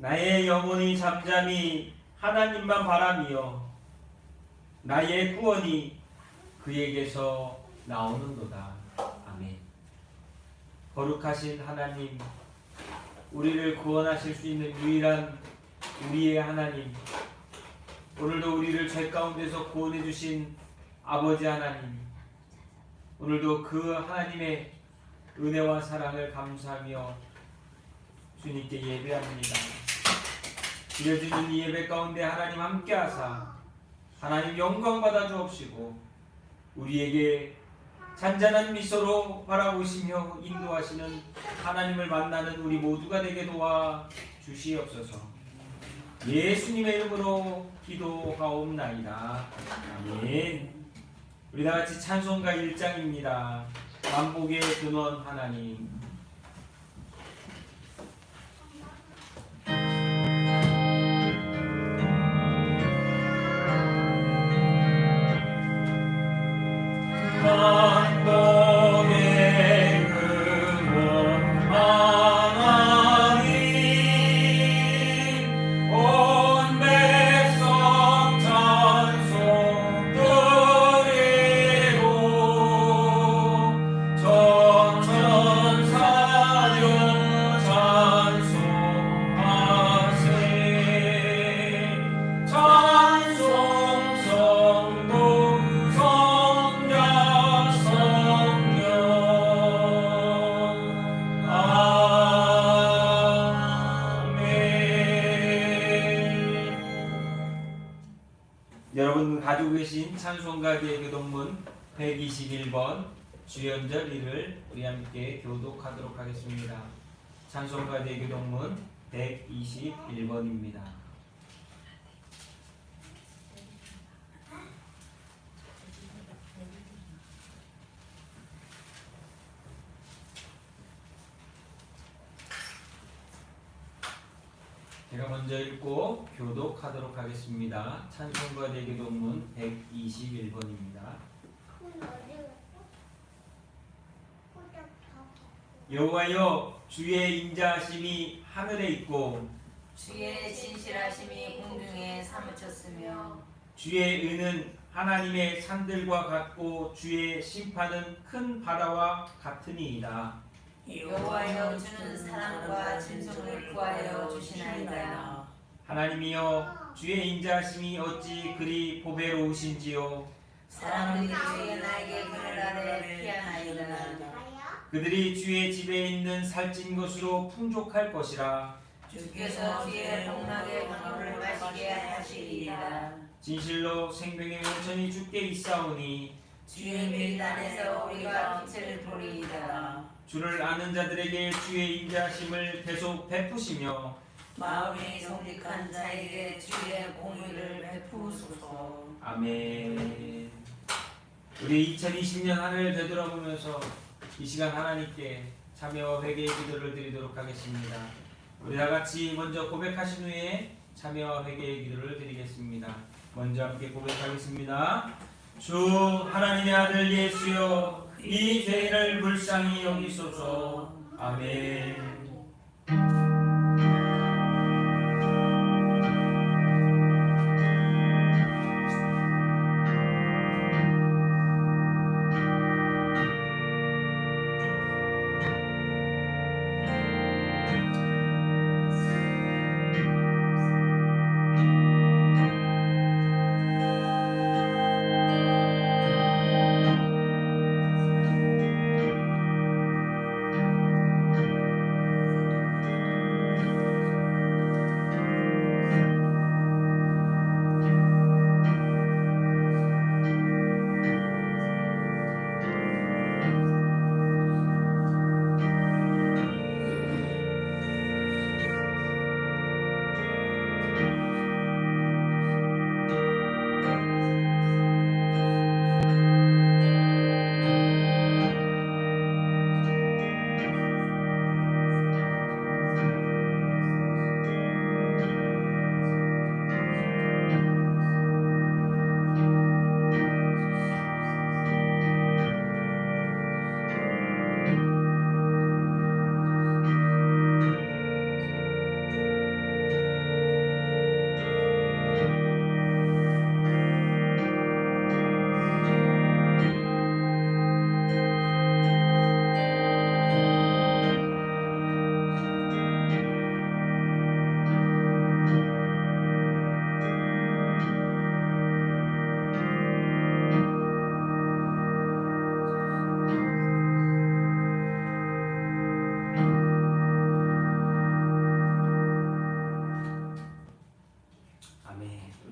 나의 영혼이 잠잠히 하나님만 바라며 나의 구원이 그에게서 나오는도다. 아멘. 거룩하신 하나님, 우리를 구원하실 수 있는 유일한 우리의 하나님, 오늘도 우리를 죄 가운데서 구원해 주신 아버지 하나님, 오늘도 그 하나님의 은혜와 사랑을 감사하며 주님께 예배합니다. 드려지는 이 예배 가운데 하나님 함께하사 하나님 영광 받아 주옵시고 우리에게 잔잔한 미소로 바라보시며 인도하시는 하나님을 만나는 우리 모두가 되게 도와 주시옵소서. 예수님의 이름으로 기도하옵나이다. 아멘. 우리 다같이 찬송가 1장입니다. 만복의 근원 하나님. 만복의 근원 하나님, 온 백성 찬송 드리고 전천사령 찬송하세. 찬송 성도 성자 성령. 아멘. 여러분 가지고 계신 찬송가 대교동문 121번 주연절 1을 우리 함께 교독하도록 하겠습니다. 찬송가 대교동문 121번입니다. 제가 먼저 읽고 교독하도록 하겠습니다. 찬송가 대교동문 121번입니다. 여호와여, 주의 인자하심이 하늘에 있고 주의 진실하심이 공중에 사무쳤으며 주의 의는 하나님의 산들과 같고 주의 심판은 큰 바다와 같으니이다. 여호와여, 주는 사랑과 진정을 구하여 주시나이다. 하나님이여, 주의 인자하심이 어찌 그리 보배로우신지요. 사람들이 주의 나에게 그늘 아래 피하나이다. 그들이 주의 집에 있는 살찐 것으로 풍족할 것이라. 주께서 주의 복락의 강물을 마시게 하시리이다. 진실로 생명의 온천이 주께 있사오니 주의 밀단에서 우리가 빛을 보리이다. 주를 아는 자들에게 주의 인자하심을 계속 베푸시며 마음이 성직한 자에게 주의 공의를 베푸소서. 아멘. 우리 2020년 한 해를 되돌아보면서 이 시간 하나님께 참여와 회개의 기도를 드리도록 하겠습니다. 우리 다같이 먼저 고백하신 후에 참여와 회개의 기도를 드리겠습니다. 먼저 함께 고백하겠습니다. 주 하나님의 아들 예수여, 이 죄를 불쌍히 여기소서. 아멘.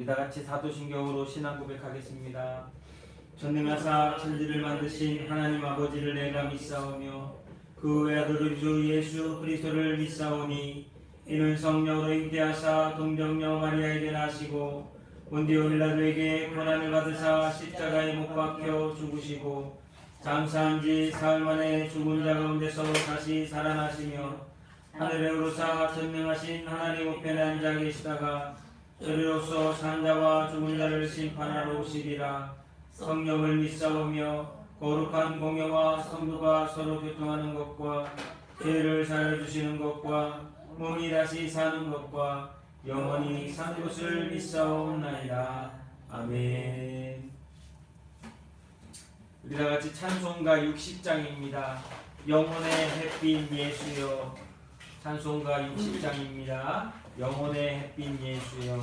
다 같이 사도신경으로 신앙 고백하겠습니다. 전능하사 천지를 만드신 하나님 아버지를 내가 믿사오며 그 외아들 주 예수 그리스도를 믿사오니 이는 성령으로 잉태하사 동정녀 마리아에게 나시고 본디오 빌라도에게 고난을 받으사 십자가에 못 박혀 죽으시고 장사한 지 사흘 만에 죽은 자 가운데서 다시 살아나시며 하늘에 오르사 전능하신 하나님 우편에 앉아 계시다가 저리로서 산 자와 죽은 자를 심판하러 오시리라. 성령을 믿사오며 거룩한 공예와 성도가 서로 교통하는 것과 죄를 사여주시는 것과 몸이 다시 사는 것과 영원히 사는 것을 믿사옵나이다. 아멘. 우리 다같이 찬송가 60장입니다. 영혼의 햇빛 예수여. 찬송가 60장입니다. 영혼의 햇빛 예수여.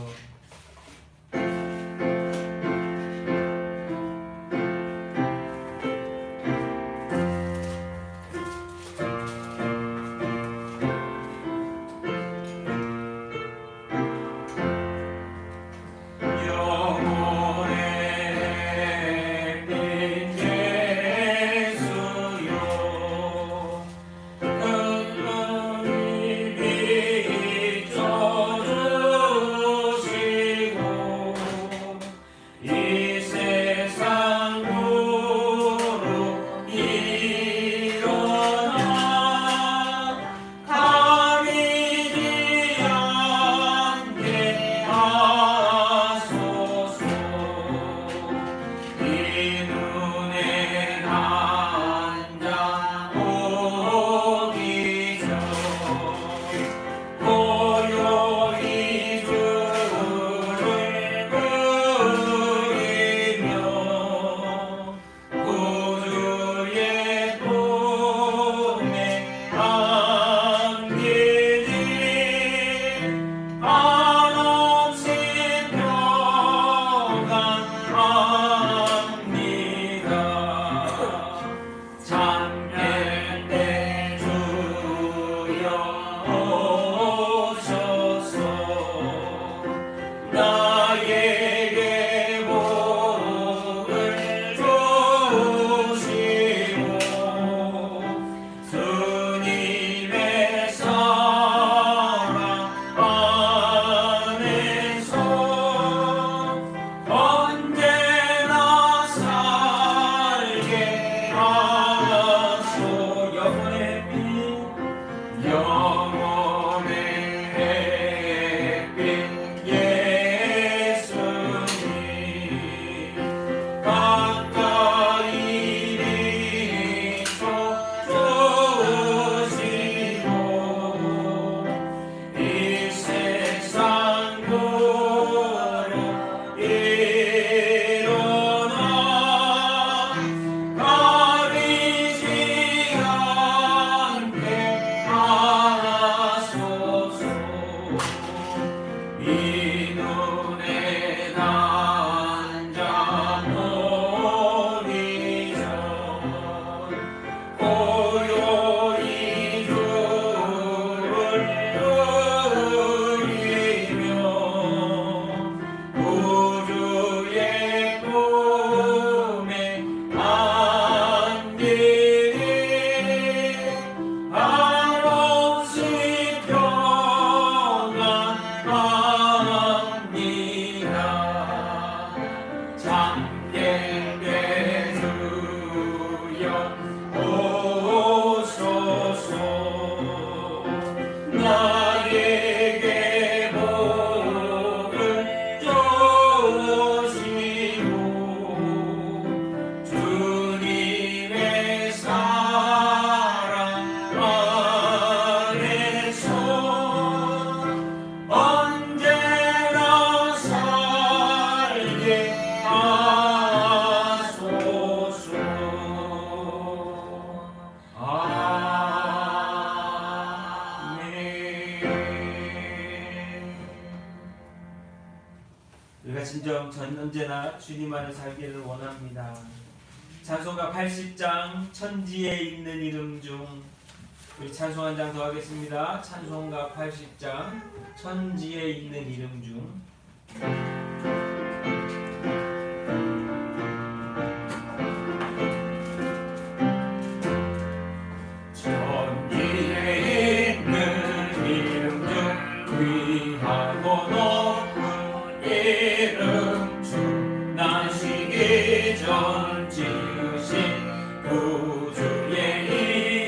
진정 언제나 주님 안에 살기를 원합니다. 찬송가 80장 천지에 있는 이름 중 우리 찬송 한 장 더 하겠습니다. 찬송가 80장 천지에 있는 이름 중 귀하고 높은 이름 충나시기 전 지으신 구주의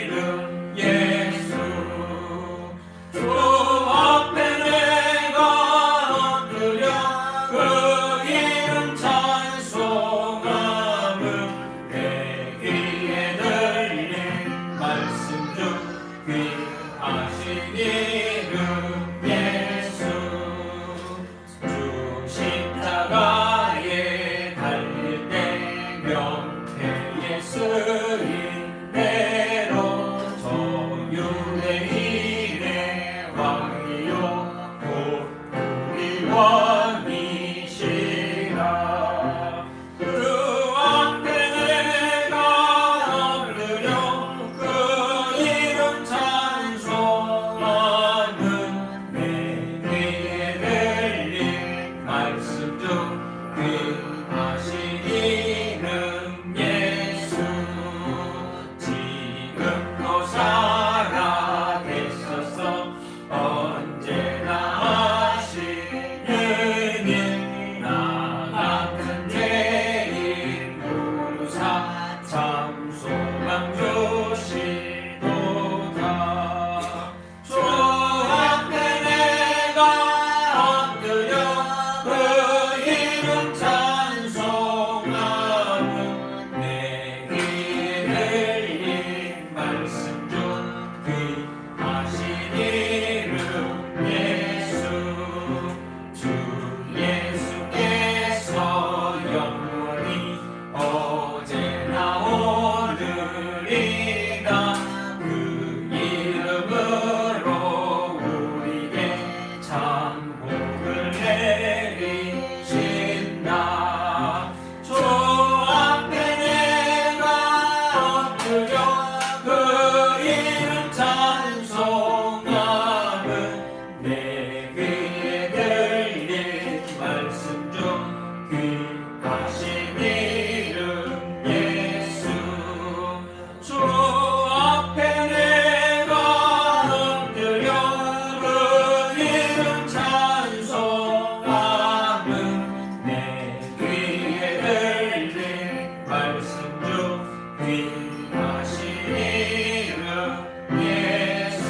이름 예수 주 앞에 내가 엎드려 그 이름 찬송함은 내 귀에 들린 말씀 중 귀하신 이름 예수 주 십자가에 달릴 때 명패에 쓰인 대로 저유대인의 왕이요 곧 우리 왕이시라 그 앞에 내가 엎드려 그 이름 찬송하는 내 귀에 들린 말씀 중 귀하신 이름 예수 지금도 살아계셔서 언제나 하시는 일 나 같은 죄인 무사 참 소망 주시도다 주 앞에 내가 엎드려 그 이름 찬송하는 내 귀에 들린 말씀 중 귀하신 이름 예수 주 예수께서 영원히 어제나 오늘이다 그 이름으로 우리에게 참 복을 내리신다 주 앞에 내가 엎드려 그 이름 찬송하는 내 귀에 들린 말씀 중 귀하신 이름 예수 주 앞에 내가 엎드려 그 이름 찬송하는 내 귀에 들린 말씀 중 귀하신 이름 예수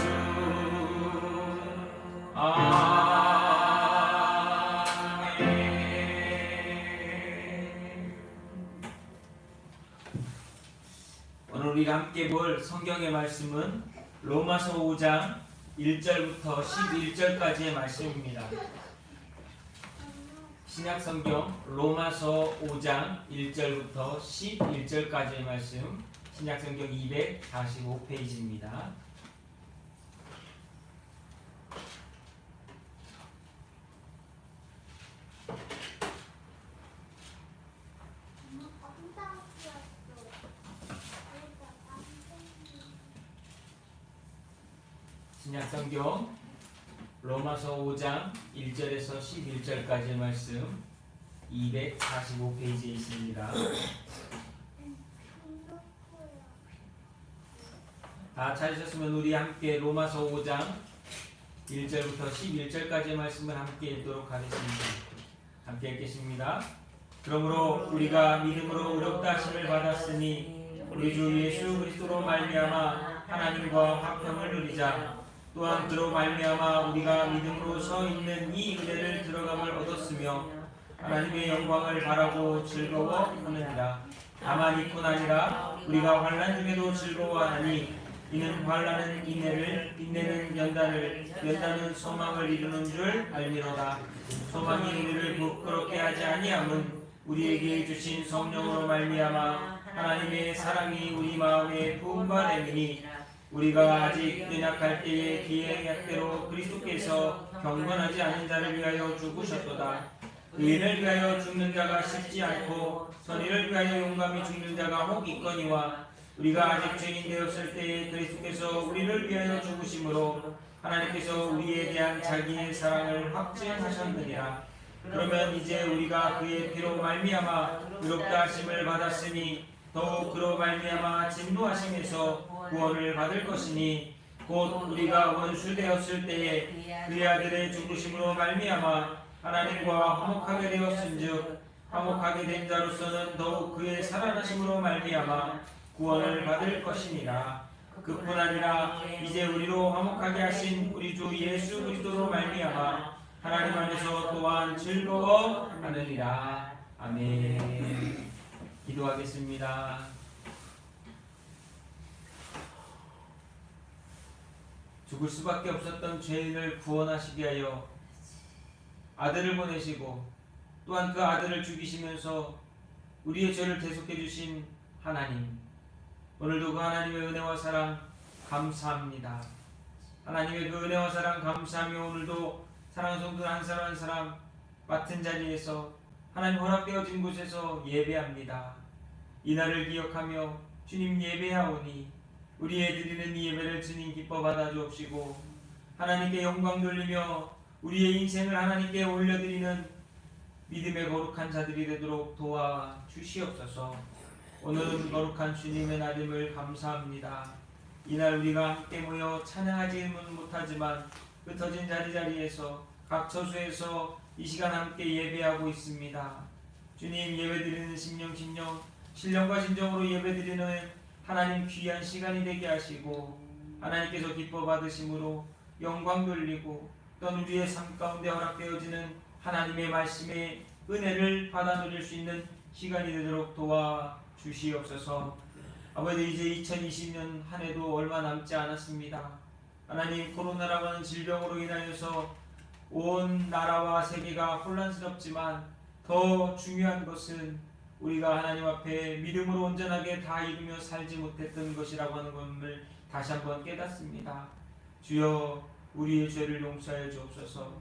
아멘. 오늘 우리가 함께 볼 성경의 말씀은 로마서 5장 1절부터 11절까지의 말씀입니다. 신약성경 로마서 5장 1절부터 11절까지의 말씀 신약성경 245페이지입니다. 신약성경 로마서 5장 1절에서 11절까지의 말씀 245페이지에 있습니다. 다 찾으셨으면 우리 함께 로마서 5장 1절부터 11절까지의 말씀을 함께 읽도록 하겠습니다. 함께 읽겠습니다. 그러므로 우리가 믿음으로 의롭다 하심을 받았으니 우리 주 예수 그리스도로 말미암아 하나님과 화평을 누리자. 또한 그로 말미암아 우리가 믿음으로 서 있는 이 은혜를 들어감을 얻었으며 하나님의 영광을 바라고 즐거워하느니라. 다만 이뿐 아니라 우리가 환난 중에도 즐거워하니 이는 환난은 인내를, 인내는 연단을, 연단은 소망을 이루는 줄 알미로다. 소망이 우리를 부끄럽게 하지 아니함은 우리에게 주신 성령으로 말미암아 하나님의 사랑이 우리 마음에 부음과 내미니 우리가 아직 연약할 때에 기행약대로 그리스도께서 경건하지 않은 자를 위하여 죽으셨도다. 의인을 위하여 죽는 자가 쉽지 않고 선의를 위하여 용감히 죽는 자가 혹 있거니와 우리가 아직 죄인 되었을 때에 그리스도께서 우리를 위하여 죽으심으로 하나님께서 우리에 대한 자기의 사랑을 확증하셨느니라. 그러면 이제 우리가 그의 피로 말미암아 의롭다 하심을 받았으니 더욱 그로 말미암아 진노하심에서 구원을 받을 것이니 곧 우리가 원수 되었을 때에 그의 아들의 죽으심으로 말미암아 하나님과 화목하게 되었은즉 화목하게 된 자로서는 더욱 그의 살아나심으로 말미암아 구원을 받을 것이니라. 그뿐 아니라 이제 우리로 화목하게 하신 우리 주 예수 그리스도로 말미암아 하나님 안에서 또한 즐거워하느니라. 아멘. 기도하겠습니다. 죽을 수밖에 없었던 죄인을 구원하시기 위하여 아들을 보내시고 또한 그 아들을 죽이시면서 우리의 죄를 대속해 주신 하나님, 오늘도 그 하나님의 은혜와 사랑 감사합니다. 하나님의 그 은혜와 사랑 감사하며 오늘도 사랑하는 성도들 한 사람 한 사람 맡은 자리에서 하나님 허락되어진 곳에서 예배합니다. 이날을 기억하며 주님 예배하오니 우리의 드리는 이 예배를 주님 기뻐 받아 주옵시고 하나님께 영광 돌리며 우리의 인생을 하나님께 올려드리는 믿음의 거룩한 자들이 되도록 도와 주시옵소서. 오늘은 거룩한 주님의 날임을 감사합니다. 이날 우리가 함께 모여 찬양하지는 못하지만 흩어진 자리자리에서 각 처소에서 이 시간 함께 예배하고 있습니다. 주님 예배드리는 심령 신령과 진정으로 예배드리는 하나님 귀한 시간이 되게 하시고 하나님께서 기뻐 받으심으로 영광 돌리고 또는 우리의 삶 가운데 허락되어지는 하나님의 말씀의 은혜를 받아 누릴 수 있는 시간이 되도록 도와 주시옵소서. 아버지 이제 2020년 한 해도 얼마 남지 않았습니다. 하나님 코로나라고 하는 질병으로 인하여서 온 나라와 세계가 혼란스럽지만 더 중요한 것은 우리가 하나님 앞에 믿음으로 온전하게 다 이루며 살지 못했던 것이라고 하는 것을 다시 한번 깨닫습니다. 주여 우리의 죄를 용서하여 주옵소서.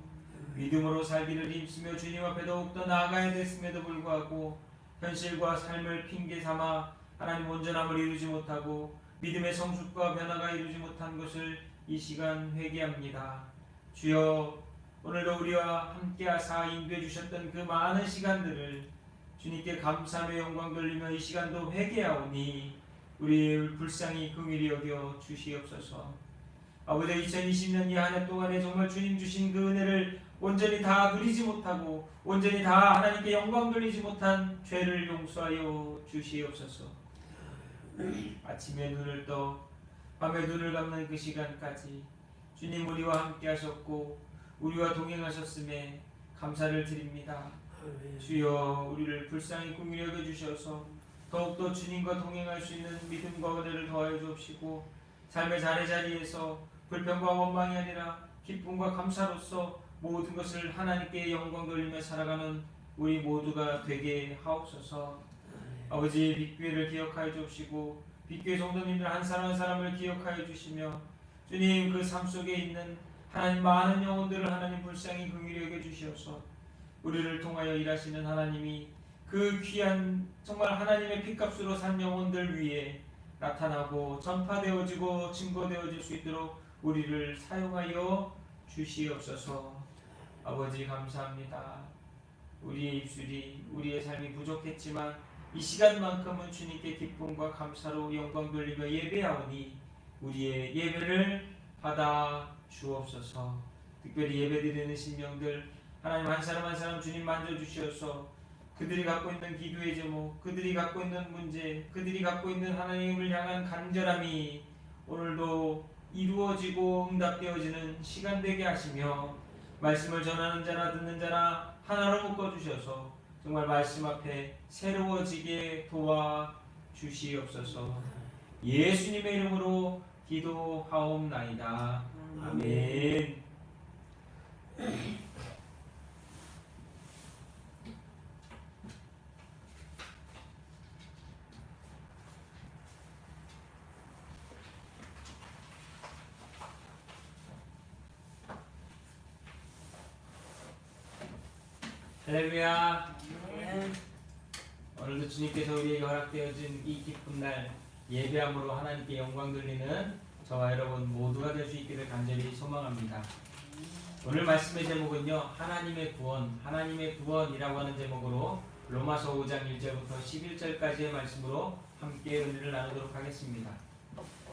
믿음으로 살기를 힘쓰며 주님 앞에 더욱더 나아가야 됐음에도 불구하고 현실과 삶을 핑계 삼아 하나님 온전함을 이루지 못하고 믿음의 성숙과 변화가 이루지 못한 것을 이 시간 회개합니다. 주여 오늘도 우리와 함께하사 인도해 주셨던 그 많은 시간들을 주님께 감사하며 영광 돌리며 이 시간도 회개하오니 우리의 불쌍히 긍휼히 여겨 주시옵소서. 아버지 2020년 이 한 해 동안에 정말 주님 주신 그 은혜를 온전히 다 누리지 못하고 온전히 다 하나님께 영광 돌리지 못한 죄를 용서하여 주시옵소서. 아침에 눈을 떠 밤에 눈을 감는 그 시간까지 주님 우리와 함께 하셨고 우리와 동행하셨음에 감사를 드립니다. 주여 우리를 불쌍히 긍휼히 여겨 주셔서 더욱더 주님과 동행할 수 있는 믿음과 은혜를 더하여 주옵시고 삶의 자리자리에서 불평과 원망이 아니라 기쁨과 감사로서 모든 것을 하나님께 영광 돌리며 살아가는 우리 모두가 되게 하옵소서. 아버지 빅교회를 기억하여 주옵시고 빅교회 성도님들 한 사람 한 사람을 기억하여 주시며 주님 그 삶 속에 있는 하나님 많은 영혼들을 하나님 불쌍히 긍휼히 여겨 주시옵소서. 우리를 통하여 일하시는 하나님이 그 귀한 정말 하나님의 핏값으로 산 영혼들 위에 나타나고 전파되어지고 증거되어질 수 있도록 우리를 사용하여 주시옵소서. 아버지 감사합니다. 우리의 입술이 우리의 삶이 부족했지만 이 시간만큼은 주님께 기쁨과 감사로 영광 돌리며 예배하오니 우리의 예배를 받아 주옵소서. 특별히 예배드리는 신령들 하나님 한 사람 한 사람 주님 만져주시어서 그들이 갖고 있는 기도의 제목, 그들이 갖고 있는 문제, 그들이 갖고 있는 하나님을 향한 간절함이 오늘도 이루어지고 응답되어지는 시간 되게 하시며 말씀을 전하는 자나 듣는 자나 하나로 묶어주셔서 정말 말씀 앞에 새로워지게 도와주시옵소서. 예수님의 이름으로 기도하옵나이다. 아멘. 할렐루야. 오늘도 주님께서 우리에게 허락되어진 이 기쁜 날 예배함으로 하나님께 영광 돌리는 저와 여러분 모두가 될 수 있기를 간절히 소망합니다. 오늘 말씀의 제목은요, 하나님의 구원이라고 하는 제목으로 로마서 5장 1절부터 11절까지의 말씀으로 함께 은혜를 나누도록 하겠습니다.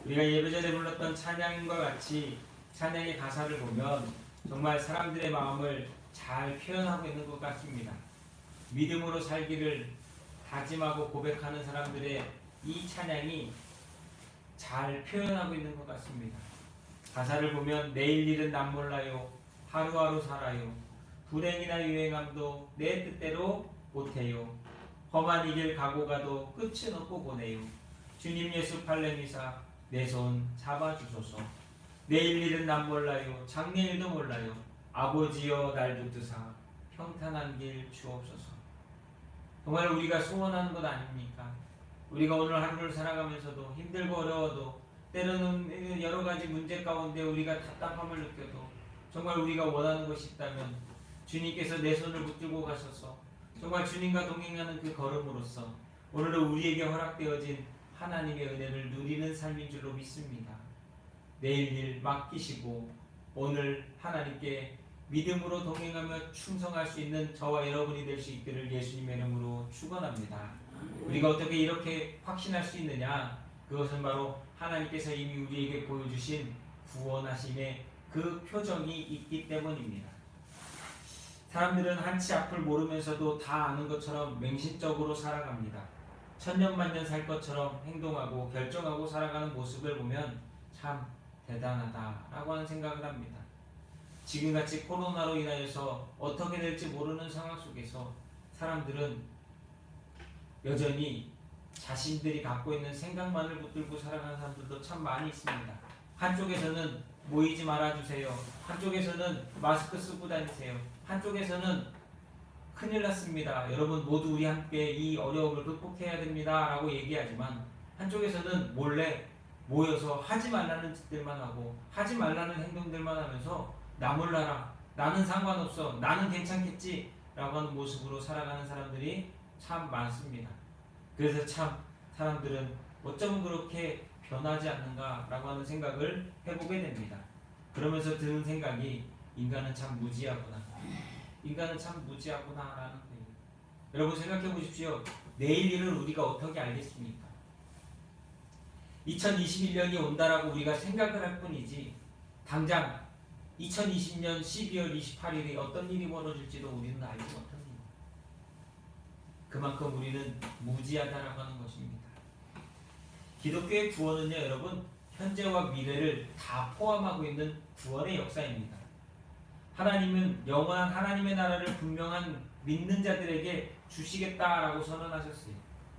우리가 예배전에 불렀던 찬양과 같이 찬양의 가사를 보면 정말 사람들의 마음을 잘 표현하고 있는 것 같습니다. 믿음으로 살기를 다짐하고 고백하는 사람들의 이 찬양이 잘 표현하고 있는 것 같습니다. 가사를 보면 내일 일은 난 몰라요. 하루하루 살아요. 불행이나 유행함도 내 뜻대로 못해요. 험한 이 길 가고 가도 끝은 없고 보내요. 주님 예수 팔레미사 내 손 잡아주소서. 내일 일은 난 몰라요. 장래일도 몰라요. 아버지여 날 붙드사 평탄한 길 주옵소서. 정말 우리가 소원하는 것 아닙니까? 우리가 오늘 하루를 살아가면서도 힘들고 어려워도 때로는 여러 가지 문제 가운데 우리가 답답함을 느껴도 정말 우리가 원하는 것이 있다면 주님께서 내 손을 붙들고 가셔서 정말 주님과 동행하는 그 걸음으로써 오늘은 우리에게 허락되어진 하나님의 은혜를 누리는 삶인 줄로 믿습니다. 내일 일 맡기시고 오늘 하나님께 믿음으로 동행하며 충성할 수 있는 저와 여러분이 될 수 있기를 예수님의 이름으로 축원합니다. 우리가 어떻게 이렇게 확신할 수 있느냐? 그것은 바로 하나님께서 이미 우리에게 보여주신 구원하심의 그 표정이 있기 때문입니다. 사람들은 한치 앞을 모르면서도 다 아는 것처럼 맹신적으로 살아갑니다. 천년만년 살 것처럼 행동하고 결정하고 살아가는 모습을 보면 참 대단하다라고 하는 생각을 합니다. 지금같이 코로나로 인하여서 어떻게 될지 모르는 상황 속에서 사람들은 여전히 자신들이 갖고 있는 생각만을 붙들고 살아가는 사람들도 참 많이 있습니다. 한쪽에서는 모이지 말아주세요. 한쪽에서는 마스크 쓰고 다니세요. 한쪽에서는 큰일 났습니다. 여러분 모두 우리 함께 이 어려움을 극복해야 됩니다. 라고 얘기하지만 한쪽에서는 몰래 모여서 하지 말라는 짓들만 하고 하지 말라는 행동들만 하면서 나 몰라라. 나는 상관없어. 나는 괜찮겠지. 라고 하는 모습으로 살아가는 사람들이 참 많습니다. 그래서 참 사람들은 어쩌면 그렇게 변하지 않는가 라고 하는 생각을 해보게 됩니다. 그러면서 드는 생각이 인간은 참 무지하구나. 인간은 참 무지하구나 라는 거예요. 여러분 생각해 보십시오. 내일 일을 우리가 어떻게 알겠습니까? 2021년이 온다라고 우리가 생각을 할 뿐이지 당장 2020년 12월 28일에 어떤 일이 벌어질지도 우리는 알지 못합니다. 그만큼 우리는 무지하다라고 하는 것입니다. 기독교의 구원은요, 여러분, 현재와 미래를 다 포함하고 있는 구원의 역사입니다. 하나님은 영원한 하나님의 나라를 분명한 믿는 자들에게 주시겠다라고 선언하셨어요.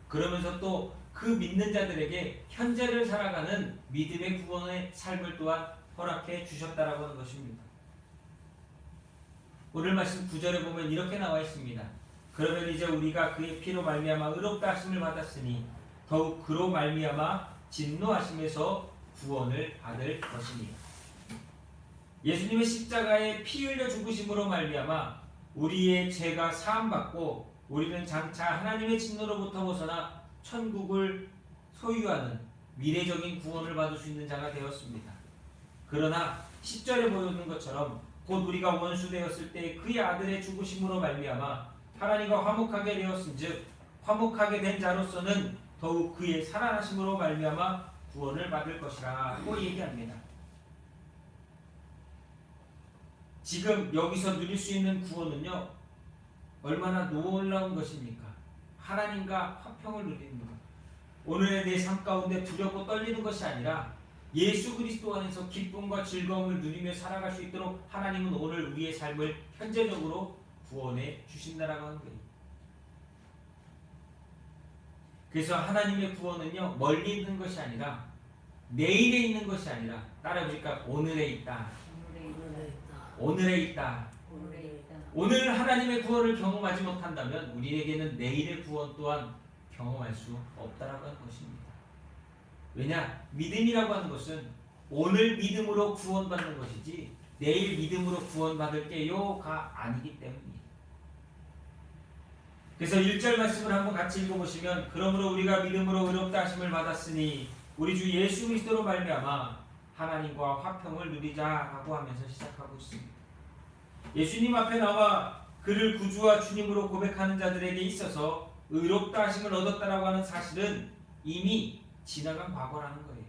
그러면서 또 그 믿는 자들에게 현재를 살아가는 믿음의 구원의 삶을 또한 허락해 주셨다라고 하는 것입니다. 오늘 말씀 9절에 보면 이렇게 나와 있습니다. 그러면 이제 우리가 그의 피로 말미암아 의롭다 하심을 받았으니 더욱 그로 말미암아 진노하심에서 구원을 받을 것이니. 예수님의 십자가에 피 흘려 죽으심으로 말미암아 우리의 죄가 사함받고 우리는 장차 하나님의 진노로부터 벗어나 천국을 소유하는 미래적인 구원을 받을 수 있는 자가 되었습니다. 그러나 10절에 보여주는 것처럼 곧 우리가 원수 되었을 때 그의 아들의 죽으심으로 말미암아 하나님과 화목하게 되었은즉 화목하게 된 자로서는 더욱 그의 살아나심으로 말미암아 구원을 받을 것이라고 얘기합니다. 지금 여기서 누릴 수 있는 구원은요, 얼마나 놀라운 것입니까? 하나님과 화평을 누리는 것. 오늘의 내 삶 가운데 두렵고 떨리는 것이 아니라 예수 그리스도 안에서 기쁨과 즐거움을 누리며 살아갈 수 있도록 하나님은 오늘 우리의 삶을 현재적으로 구원해 주신다라고 하는 거예요. 그래서 하나님의 구원은요, 멀리 있는 것이 아니라 내일에 있는 것이 아니라 따라해보니까 오늘에 있다. 오늘에 있다. 오늘 하나님의 구원을 경험하지 못한다면 우리에게는 내일의 구원 또한 경험할 수 없다라고 하는 것입니다. 왜냐? 믿음이라고 하는 것은 오늘 믿음으로 구원받는 것이지 내일 믿음으로 구원받을게요가 아니기 때문입니다. 그래서 1절 말씀을 한번 같이 읽어보시면 그러므로 우리가 믿음으로 의롭다 하심을 받았으니 우리 주 예수 그리스도로 말미암아 하나님과 화평을 누리자라고 하면서 시작하고 있습니다. 예수님 앞에 나와 그를 구주와 주님으로 고백하는 자들에게 있어서 의롭다 하심을 얻었다라고 하는 사실은 이미 지나간 과거라는 거예요.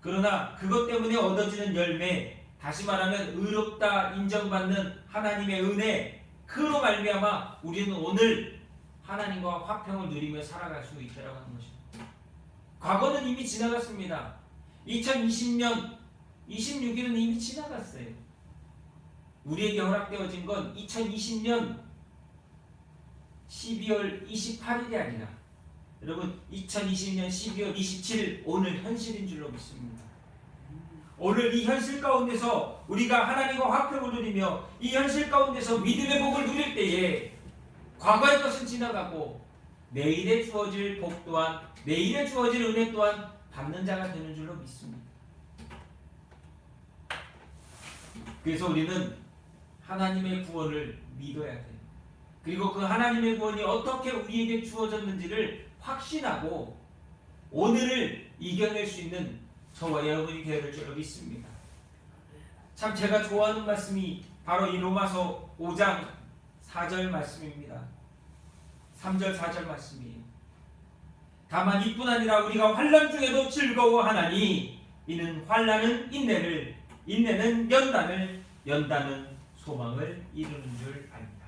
그러나 그것 때문에 얻어지는 열매, 다시 말하면 의롭다 인정받는 하나님의 은혜, 그로 말미암아 우리는 오늘 하나님과 화평을 누리며 살아갈 수 있다고 하는 것입니다. 과거는 이미 지나갔습니다. 2020년 26일은 이미 지나갔어요. 우리에게 허락되어진 건 2020년 12월 28일이 아니라 여러분 2020년 12월 27일 오늘 현실인 줄로 믿습니다. 오늘 이 현실 가운데서 우리가 하나님과 화평을 누리며 이 현실 가운데서 믿음의 복을 누릴 때에 과거의 것은 지나가고 내일에 주어질 복 또한, 내일에 주어질 은혜 또한 받는 자가 되는 줄로 믿습니다. 그래서 우리는 하나님의 구원을 믿어야 돼요. 그리고 그 하나님의 구원이 어떻게 우리에게 주어졌는지를 확신하고 오늘을 이겨낼 수 있는 저와 여러분이 되어야 될 줄로 믿습니다. 참 제가 좋아하는 말씀이 바로 이 로마서 5장 4절 말씀입니다. 3절 4절 말씀이에요. 다만 이뿐 아니라 우리가 환난 중에도 즐거워하나니 이는 환난은 인내를, 인내는 연단을, 연단은 소망을 이루는 줄 압니다.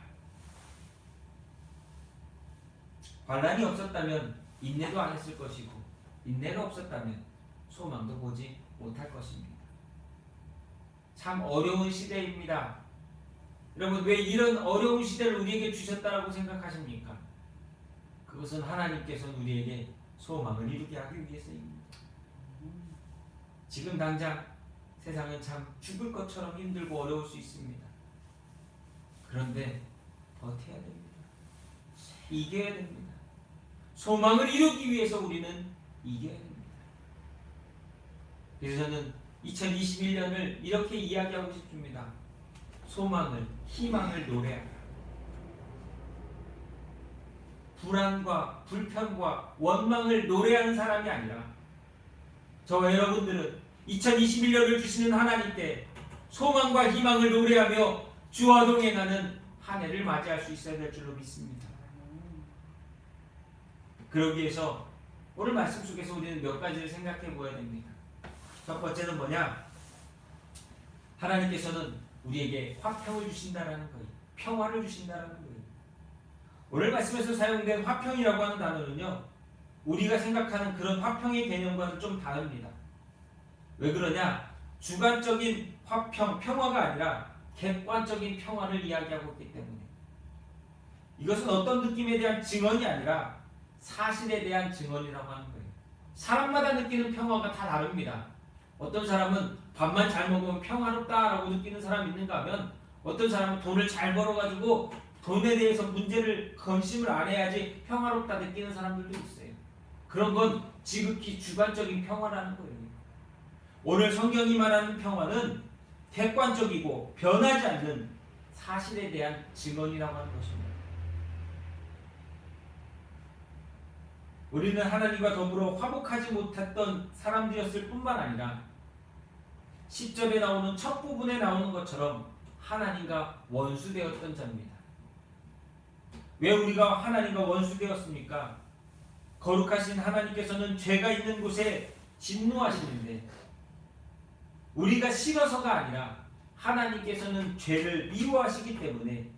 환난이 없었다면 인내도 안 했을 것이고 인내가 없었다면 소망도 보지 못할 것입니다. 참 어려운 시대입니다. 여러분 왜 이런 어려운 시대를 우리에게 주셨다라고 생각하십니까? 그것은 하나님께서는 우리에게 소망을 이루게 하기 위해서입니다. 지금 당장 세상은 참 죽을 것처럼 힘들고 어려울 수 있습니다. 그런데 버텨야 됩니다. 이겨야 됩니다. 소망을 이루기 위해서 우리는 이겨야 됩니다. 그래서 저는 2021년을 이렇게 이야기하고 싶습니다. 소망을, 희망을 노래하라. 불안과 불편과 원망을 노래하는 사람이 아니라 저와 여러분들은 2021년을 주시는 하나님께 소망과 희망을 노래하며 주와 동행하는 한 해를 맞이할 수 있어야 될 줄로 믿습니다. 그러기 위해서 오늘 말씀 속에서 우리는 몇 가지를 생각해 보아야 됩니다. 첫 번째는 뭐냐? 하나님께서는 우리에게 화평을 주신다라는 거예요. 평화를 주신다라는 거예요. 오늘 말씀에서 사용된 화평이라고 하는 단어는요, 우리가 생각하는 그런 화평의 개념과는 좀 다릅니다. 왜 그러냐? 주관적인 화평, 평화가 아니라 객관적인 평화를 이야기하고 있기 때문에 이것은 어떤 느낌에 대한 증언이 아니라 사실에 대한 증언이라고 하는 거예요. 사람마다 느끼는 평화가 다 다릅니다. 어떤 사람은 밥만 잘 먹으면 평화롭다라고 느끼는 사람이 있는가 하면 어떤 사람은 돈을 잘 벌어가지고 돈에 대해서 문제를 건심을 안 해야지 평화롭다 느끼는 사람들도 있어요. 그런 건 지극히 주관적인 평화라는 거예요. 오늘 성경이 말하는 평화는 객관적이고 변하지 않는 사실에 대한 증언이라고 하는 것입니다. 우리는 하나님과 더불어 화목하지 못했던 사람들이었을 뿐만 아니라 10절에 나오는 첫 부분에 나오는 것처럼 하나님과 원수되었던 자입니다. 왜 우리가 하나님과 원수되었습니까? 거룩하신 하나님께서는 죄가 있는 곳에 진노하시는데 우리가 싫어서가 아니라 하나님께서는 죄를 미워하시기 때문에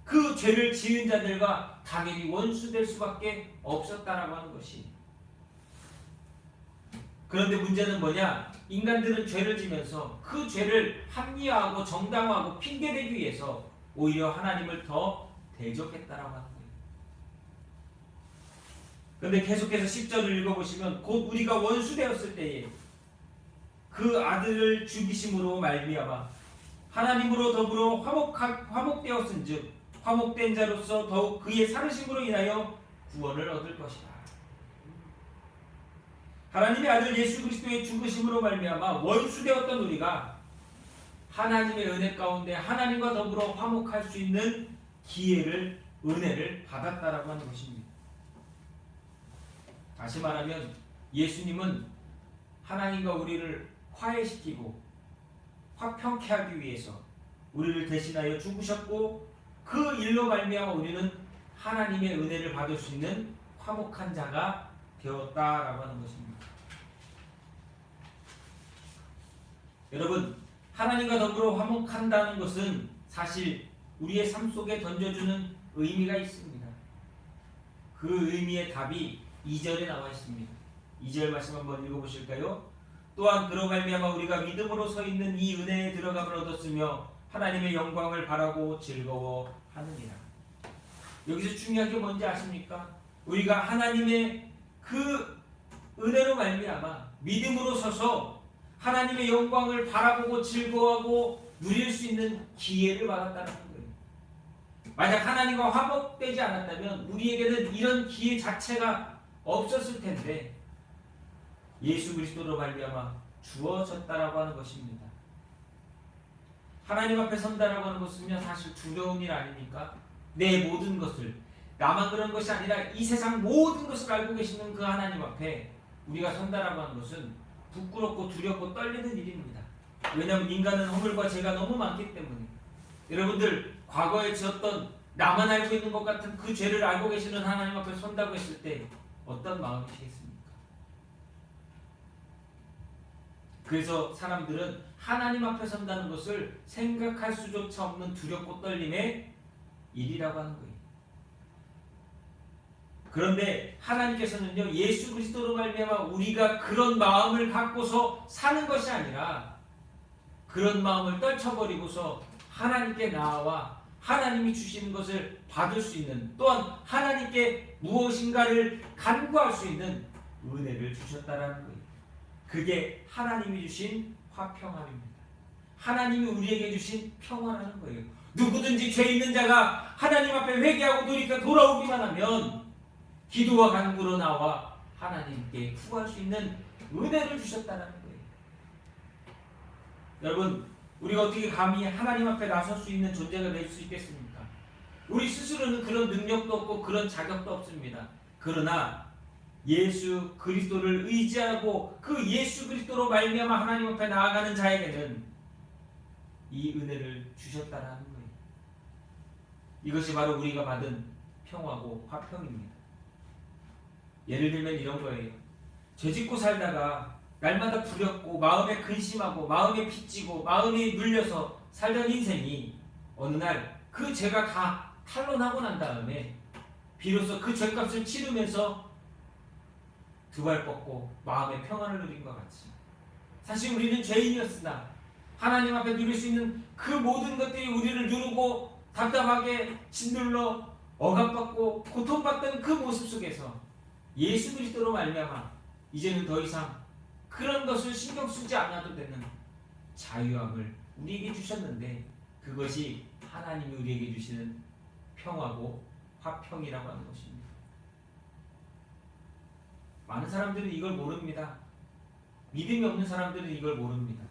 그 죄를 지은 자들과 당연히 원수될 수밖에 없었다라고 하는 것이. 그런데 문제는 뭐냐? 인간들은 죄를 지면서 그 죄를 합리화하고 정당화하고 핑계대기 위해서 오히려 하나님을 더 대적했다라고 하는 거예요. 그런데 계속해서 10절을 읽어보시면 곧 우리가 원수되었을 때에 그 아들을 죽이심으로 말미암아 하나님으로 더불어 화목되었은즉 화목된 자로서 더욱 그의 살으심으로 인하여 구원을 얻을 것이다. 하나님의 아들 예수 그리스도의 죽으심으로 말미암아 원수되었던 우리가 하나님의 은혜 가운데 하나님과 더불어 화목할 수 있는 기회를, 은혜를 받았다라고 하는 것입니다. 다시 말하면 예수님은 하나님과 우리를 화해시키고 화평케 하기 위해서 우리를 대신하여 죽으셨고 그 일로 말미암아 우리는 하나님의 은혜를 받을 수 있는 화목한 자가 되었다라고 하는 것입니다. 여러분, 하나님과 더불어 화목한다는 것은 사실 우리의 삶 속에 던져주는 의미가 있습니다. 그 의미의 답이 2절에 나와 있습니다. 2절 말씀 한번 읽어보실까요? 또한 그로 말미암아 우리가 믿음으로 서 있는 이 은혜에 들어감을 얻었으며 하나님의 영광을 바라고 즐거워하느니라. 여기서 중요한 게 뭔지 아십니까? 우리가 하나님의 그 은혜로 말미암아 믿음으로 서서 하나님의 영광을 바라보고 즐거워하고 누릴 수 있는 기회를 받았다는 거예요. 만약 하나님과 화목되지 않았다면 우리에게는 이런 기회 자체가 없었을 텐데 예수 그리스도로 말미암아 주어졌다라고 하는 것입니다. 하나님 앞에 선다라고 하는 것은요, 사실 두려운 일 아닙니까? 내 모든 것을, 나만 그런 것이 아니라 이 세상 모든 것을 알고 계시는 그 하나님 앞에 우리가 선다라고 하는 것은 부끄럽고 두렵고 떨리는 일입니다. 왜냐하면 인간은 허물과 죄가 너무 많기 때문에. 여러분들, 과거에 지었던 나만 알고 있는 것 같은 그 죄를 알고 계시는 하나님 앞에 선다고 했을 때 어떤 마음이시겠습니까? 그래서 사람들은 하나님 앞에 선다는 것을 생각할 수조차 없는 두렵고 떨림의 일이라고 하는 거예요. 그런데 하나님께서는요, 예수 그리스도로 말미암아 우리가 그런 마음을 갖고서 사는 것이 아니라 그런 마음을 떨쳐버리고서 하나님께 나아와 하나님이 주시는 것을 받을 수 있는, 또한 하나님께 무엇인가를 간구할 수 있는 은혜를 주셨다라는 거예요. 그게 하나님이 주신 화평함입니다. 하나님이 우리에게 주신 평화라는 거예요. 누구든지 죄 있는 자가 하나님 앞에 회개하고 돌아오기만 하면 기도와 간구로 나와 하나님께 구할 수 있는 은혜를 주셨다는 거예요. 여러분, 우리가 어떻게 감히 하나님 앞에 나설 수 있는 존재가 될 수 있겠습니까? 우리 스스로는 그런 능력도 없고 그런 자격도 없습니다. 그러나 예수 그리스도를 의지하고 그 예수 그리스도로 말미암아 하나님 앞에 나아가는 자에게는 이 은혜를 주셨다라는 거예요. 이것이 바로 우리가 받은 평화고 화평입니다. 예를 들면 이런 거예요. 죄짓고 살다가 날마다 두렵고 마음에 근심하고 마음에 빚지고 마음에 눌려서 살던 인생이 어느 날 그 죄가 다 탄로나고 난 다음에 비로소 그 죄값을 치르면서 두 발 뻗고 마음의 평안을 누린 것 같이, 사실 우리는 죄인이었으나 하나님 앞에 누릴 수 있는 그 모든 것들이 우리를 누르고 답답하게 짓눌러 억압받고 고통받던 그 모습 속에서 예수 그리스도로 말미암아 이제는 더 이상 그런 것을 신경 쓰지 않아도 되는 자유함을 우리에게 주셨는데, 그것이 하나님이 우리에게 주시는 평화고 화평이라고 하는 것입니다. 많은 사람들은 이걸 모릅니다. 믿음이 없는 사람들은 이걸 모릅니다.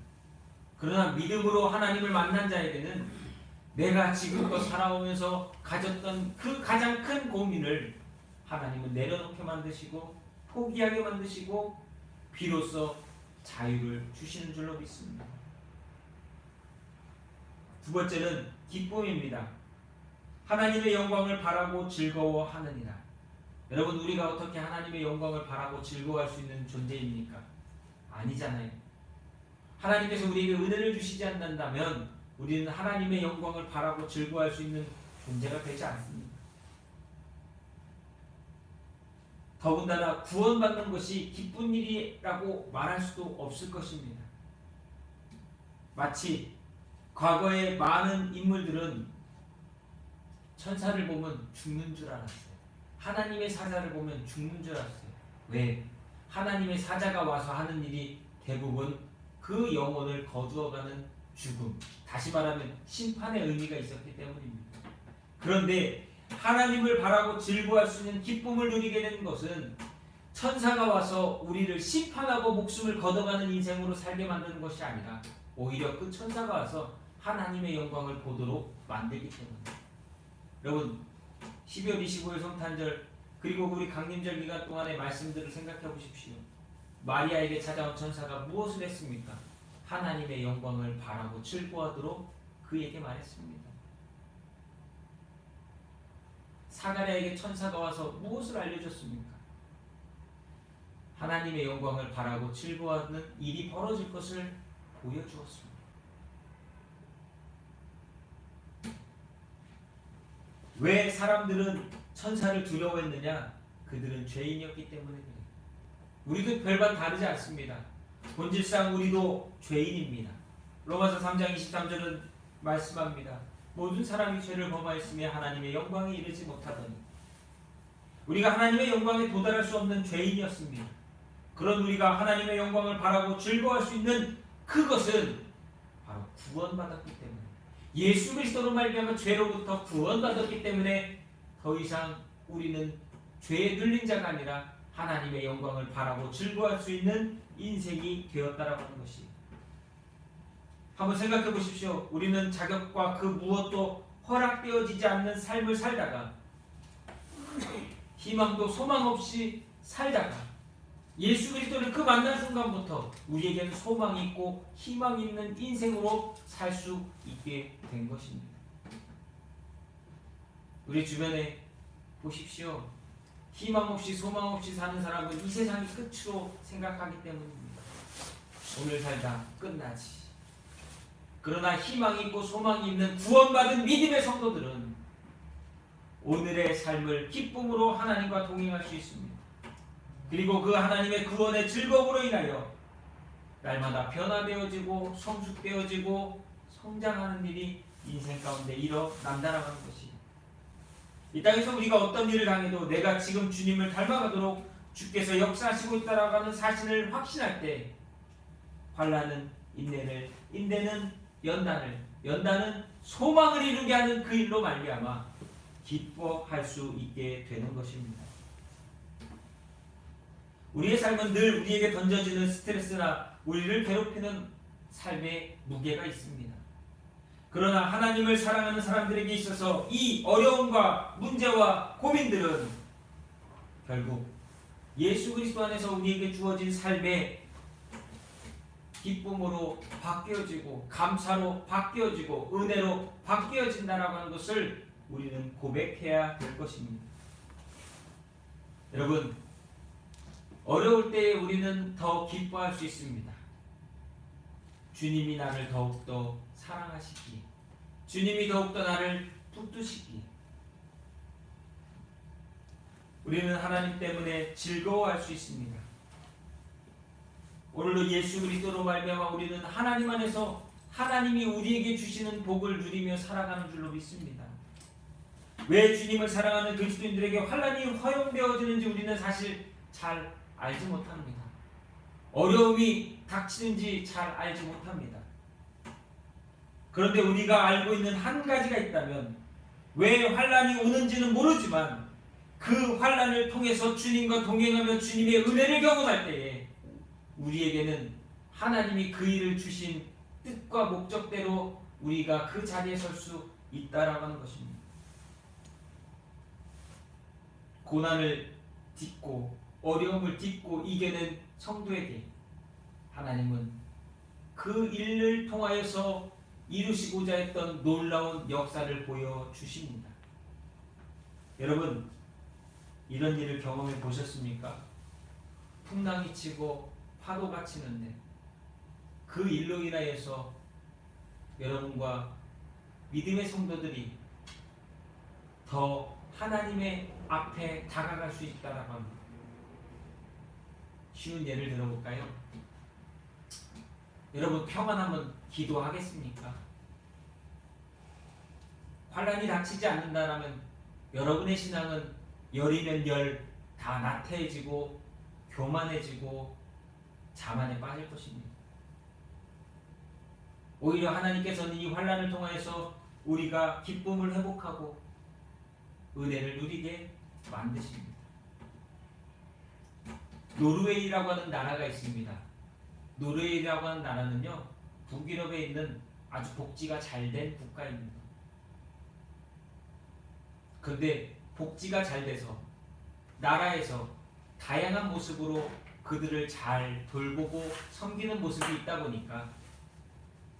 그러나 믿음으로 하나님을 만난 자에게는 내가 지금껏 살아오면서 가졌던 그 가장 큰 고민을 하나님은 내려놓게 만드시고 포기하게 만드시고 비로소 자유를 주시는 줄로 믿습니다. 두 번째는 기쁨입니다. 하나님의 영광을 바라고 즐거워하느니라. 여러분, 우리가 어떻게 하나님의 영광을 바라고 즐거워할 수 있는 존재입니까? 아니잖아요. 하나님께서 우리에게 은혜를 주시지 않는다면 우리는 하나님의 영광을 바라고 즐거워할 수 있는 존재가 되지 않습니다. 더군다나 구원받는 것이 기쁜 일이라고 말할 수도 없을 것입니다. 마치 과거의 많은 인물들은 천사를 보면 죽는 줄 알았어요. 하나님의 사자를 보면 죽는 줄 알았어요. 왜? 하나님의 사자가 와서 하는 일이 대부분 그 영혼을 거두어가는 죽음, 다시 말하면 심판의 의미가 있었기 때문입니다. 그런데 하나님을 바라고 즐거워할 수 있는 기쁨을 누리게 되는 것은 천사가 와서 우리를 심판하고 목숨을 걷어가는 인생으로 살게 만드는 것이 아니라 오히려 그 천사가 와서 하나님의 영광을 보도록 만들기 때문입니다. 여러분, 12월 25일 성탄절 그리고 우리 강림절 기간 동안의 말씀들을 생각해 보십시오. 마리아에게 찾아온 천사가 무엇을 했습니까? 하나님의 영광을 바라고 즐거워하도록 그에게 말했습니다. 사가랴에게 천사가 와서 무엇을 알려줬습니까? 하나님의 영광을 바라고 즐거워하는 일이 벌어질 것을 보여주었습니다. 왜 사람들은 천사를 두려워했느냐? 그들은 죄인이었기 때문에 그래요. 우리도 별반 다르지 않습니다. 본질상 우리도 죄인입니다. 로마서 3장 23절은 말씀합니다. 모든 사람이 죄를 범하였으며 하나님의 영광에 이르지 못하더니, 우리가 하나님의 영광에 도달할 수 없는 죄인이었습니다. 그런 우리가 하나님의 영광을 바라고 즐거워할 수 있는 그것은 바로 구원받았기 때문에, 예수 그리스도로 말미암아 죄로부터 구원받았기 때문에 더 이상 우리는 죄에 눌린 자가 아니라 하나님의 영광을 바라고 즐거워할 수 있는 인생이 되었다라고 하는 것이. 한번 생각해 보십시오. 우리는 자격과 그 무엇도 허락되어지지 않는 삶을 살다가, 희망도 소망 없이 살다가 예수 그리스도를 그 만난 순간부터 우리에게는 소망이 있고 희망이 있는 인생으로 살 수 있게 된 것입니다. 우리 주변에 보십시오. 희망 없이 소망 없이 사는 사람은 이 세상이 끝으로 생각하기 때문입니다. 오늘 살다 끝나지. 그러나 희망이 있고 소망이 있는 구원받은 믿음의 성도들은 오늘의 삶을 기쁨으로 하나님과 동행할 수 있습니다. 그리고 그 하나님의 구원의 즐거움으로 인하여 날마다 변화되어지고 성숙되어지고 성장하는 일이 인생 가운데 일어난다라는 것이. 이 땅에서 우리가 어떤 일을 당해도 내가 지금 주님을 닮아가도록 주께서 역사하시고 있다라고 하는 사실을 확신할 때, 환난은 인내를, 인내는 연단을, 연단은 소망을 이루게 하는 그 일로 말미암아 기뻐할 수 있게 되는 것입니다. 우리의 삶은 늘 우리에게 던져지는 스트레스나 우리를 괴롭히는 삶의 무게가 있습니다. 그러나 하나님을 사랑하는 사람들에게 있어서 이 어려움과 문제와 고민들은 결국 예수 그리스도 안에서 우리에게 주어진 삶의 기쁨으로 바뀌어지고 감사로 바뀌어지고 은혜로 바뀌어진다라고 하는 것을 우리는 고백해야 될 것입니다. 여러분, 어려울 때에 우리는 더 기뻐할 수 있습니다. 주님이 나를 더욱더 사랑하시기에, 주님이 더욱더 나를 붙드시기에 우리는 하나님 때문에 즐거워할 수 있습니다. 오늘도 예수 그리스도로 말미암아 우리는 하나님 안에서 하나님이 우리에게 주시는 복을 누리며 살아가는 줄로 믿습니다. 왜 주님을 사랑하는 그리스도인들에게 환난이 허용되어지는지 우리는 사실 잘 알지 못합니다. 어려움이 닥치는지 잘 알지 못합니다. 그런데 우리가 알고 있는 한 가지가 있다면, 왜 환난이 오는지는 모르지만 그 환난을 통해서 주님과 동행하며 주님의 은혜를 경험할 때에 우리에게는 하나님이 그 일을 주신 뜻과 목적대로 우리가 그 자리에 설 수 있다라고 하는 것입니다. 고난을 딛고 어려움을 딛고 이겨낸 성도에게 하나님은 그 일을 통하여서 이루시고자 했던 놀라운 역사를 보여주십니다. 여러분, 이런 일을 경험해 보셨습니까? 풍랑이 치고 파도가 치는데 그 일로 인하여서 여러분과 믿음의 성도들이 더 하나님의 앞에 다가갈 수 있다라고 합니다. 쉬운 예를 들어볼까요? 여러분, 평안하면 기도하겠습니까? 환난이 닥치지 않는다라면 여러분의 신앙은 열이면 열 다 나태해지고 교만해지고 자만에 빠질 것입니다. 오히려 하나님께서는 이 환난을 통하여서 우리가 기쁨을 회복하고 은혜를 누리게 만드십니다. 노르웨이라고 하는 나라가 있습니다. 노르웨이라고 하는 나라는요, 북유럽에 있는 아주 복지가 잘 된 국가입니다. 그런데 복지가 잘 돼서 나라에서 다양한 모습으로 그들을 잘 돌보고 섬기는 모습이 있다 보니까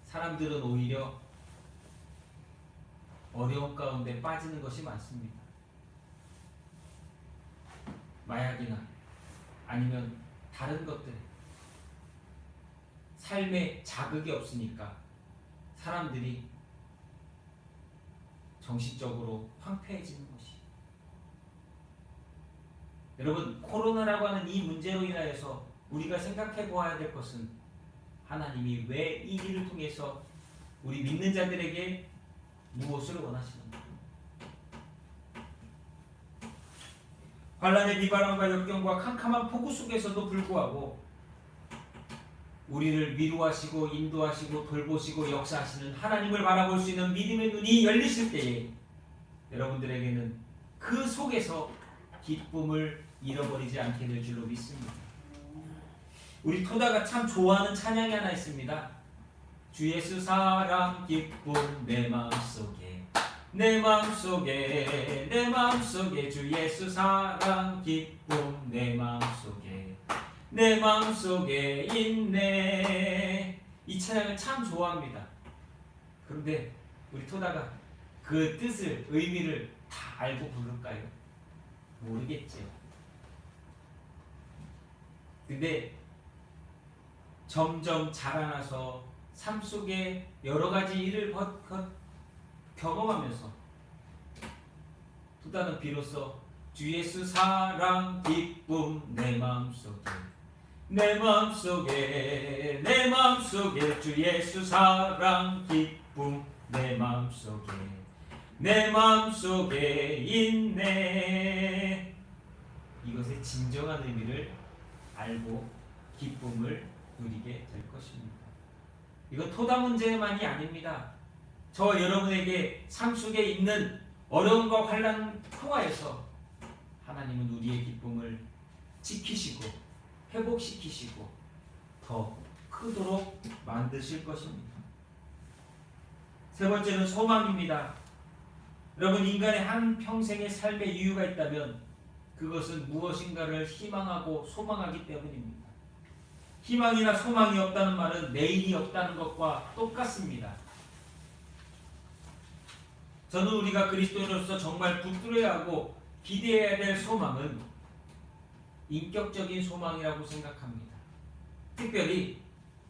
사람들은 오히려 어려움 가운데 빠지는 것이 많습니다. 마약이나 아니면 다른 것들, 삶에 자극이 없으니까 사람들이 정신적으로 황폐해지는 것이. 여러분, 코로나라고 하는 이 문제로 인하여서 우리가 생각해 보아야 될 것은 하나님이 왜 이 일을 통해서 우리 믿는 자들에게 무엇을 원하시는가? 환란의 비바람과 역경과 캄캄한 폭우 속에서도 불구하고 우리를 위로하시고 인도하시고 돌보시고 역사하시는 하나님을 바라볼 수 있는 믿음의 눈이 열리실 때에 여러분들에게는 그 속에서 기쁨을 잃어버리지 않게 될 줄로 믿습니다. 우리 토다가 참 좋아하는 찬양이 하나 있습니다. 주 예수 사랑 기쁨 내 마음속에 내 마음속에 내 마음속에 주 예수 사랑 기쁨 내 마음속에 내 마음속에 있네. 이 찬양을 참 좋아합니다. 그런데 우리 토다가 그 뜻을 의미를 다 알고 부를까요? 모르겠죠. 근데 점점 자라나서 삶 속에 여러 가지 일을 경험하면서 토다는 비로소 주 예수 사랑 기쁨 내 마음속에 내 마음속에 내 마음속에 주 예수 사랑 기쁨 내 마음속에 내 마음속에 있네. 이것의 진정한 의미를 알고 기쁨을 누리게 될 것입니다. 이건 토다 문제만이 아닙니다. 저 여러분에게 삶 속에 있는 어려움과 환난 통하여서 하나님은 우리의 기쁨을 지키시고 회복시키시고 더 크도록 만드실 것입니다. 세 번째는 소망입니다. 여러분, 인간의 한 평생의 삶의 이유가 있다면 그것은 무엇인가를 희망하고 소망하기 때문입니다. 희망이나 소망이 없다는 말은 내일이 없다는 것과 똑같습니다. 저는 우리가 그리스도인으로서 정말 붙들어야 하고 기대해야 될 소망은 인격적인 소망이라고 생각합니다. 특별히